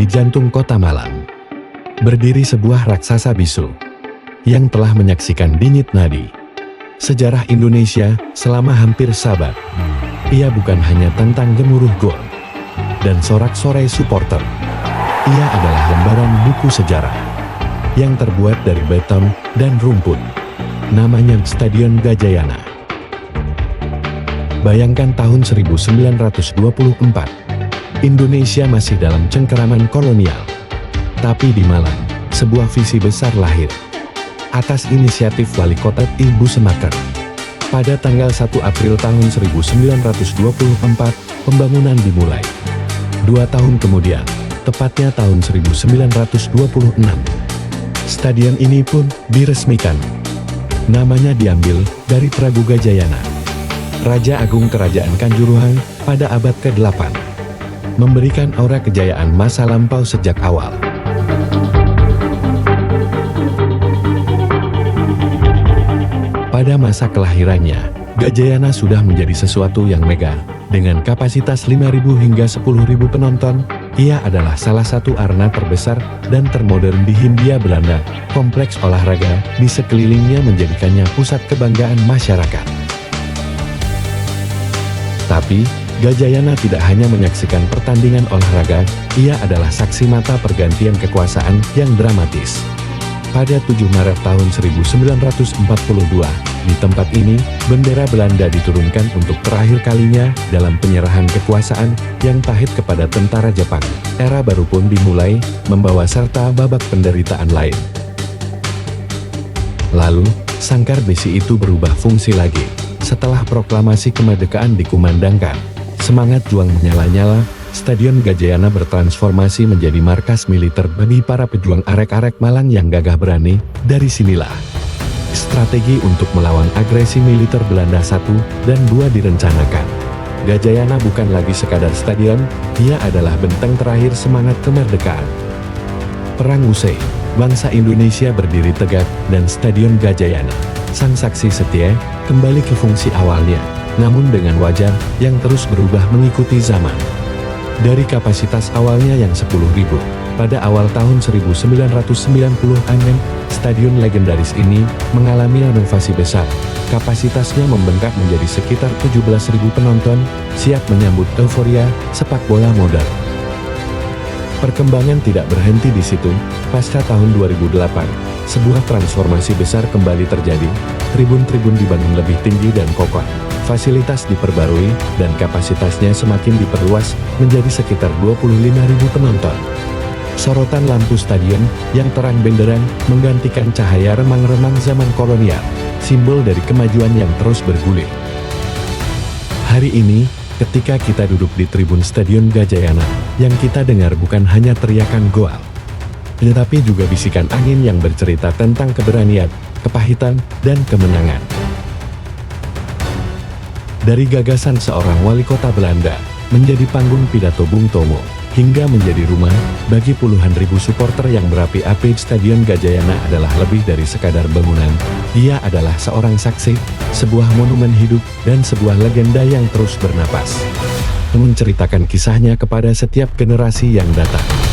di jantung kota Malang, berdiri sebuah raksasa bisu yang telah menyaksikan denyut nadi sejarah Indonesia selama hampir seabad. Ia bukan hanya tentang gemuruh gol dan sorak-sorai supporter. Ia adalah lembaran buku sejarah yang terbuat dari beton dan rumput. Namanya Stadion Gajayana. Bayangkan tahun 1924, Indonesia masih dalam cengkeraman kolonial. Tapi di Malang, sebuah visi besar lahir atas inisiatif Wali Kota Ibu Semaker. Pada tanggal 1 April tahun 1924, pembangunan dimulai. 2 tahun kemudian, tepatnya tahun 1926, stadion ini pun diresmikan. Namanya diambil dari Prabu Gajayana, Raja Agung Kerajaan Kanjuruhan pada abad ke-8, memberikan aura kejayaan masa lampau sejak awal. Pada masa kelahirannya, Gajayana sudah menjadi sesuatu yang megah. Dengan kapasitas 5.000 hingga 10.000 penonton, ia adalah salah satu arena terbesar dan termodern di Hindia Belanda. Kompleks olahraga di sekelilingnya menjadikannya pusat kebanggaan masyarakat. Tapi, Gajayana tidak hanya menyaksikan pertandingan olahraga, ia adalah saksi mata pergantian kekuasaan yang dramatis. Pada 7 Maret tahun 1942, di tempat ini, bendera Belanda diturunkan untuk terakhir kalinya dalam penyerahan kekuasaan yang pahit kepada tentara Jepang. Era baru pun dimulai, membawa serta babak penderitaan lain. Lalu, sangkar besi itu berubah fungsi lagi. Setelah proklamasi kemerdekaan dikumandangkan, semangat juang menyala-nyala, Stadion Gajayana bertransformasi menjadi markas militer bagi para pejuang arek-arek Malang yang gagah berani. Dari sinilah strategi untuk melawan agresi militer Belanda 1 dan 2 direncanakan. Gajayana bukan lagi sekadar stadion, ia adalah benteng terakhir semangat kemerdekaan. Perang usai, bangsa Indonesia berdiri tegak dan Stadion Gajayana, sang saksi setia, kembali ke fungsi awalnya, namun dengan wajah yang terus berubah mengikuti zaman. Dari kapasitas awalnya yang 10.000, pada awal tahun 1990-an, stadion legendaris ini mengalami renovasi besar. Kapasitasnya membengkak menjadi sekitar 17.000 penonton, siap menyambut euforia sepak bola modern. Perkembangan tidak berhenti di situ. Pasca tahun 2008, sebuah transformasi besar kembali terjadi. Tribun-tribun dibangun lebih tinggi dan kokoh. Fasilitas diperbarui, dan kapasitasnya semakin diperluas, menjadi sekitar 25.000 penonton. Sorotan lampu stadion, yang terang benderang, menggantikan cahaya remang-remang zaman kolonial, simbol dari kemajuan yang terus bergulir. Hari ini, ketika kita duduk di tribun Stadion Gajayana, yang kita dengar bukan hanya teriakan gol, tetapi juga bisikan angin yang bercerita tentang keberanian, kepahitan, dan kemenangan. Dari gagasan seorang wali kota Belanda, menjadi panggung pidato Bung Tomo, hingga menjadi rumah bagi puluhan ribu supporter yang berapi-api, Stadion Gajayana adalah lebih dari sekadar bangunan. Dia adalah seorang saksi, sebuah monumen hidup, dan sebuah legenda yang terus bernapas, menceritakan kisahnya kepada setiap generasi yang datang.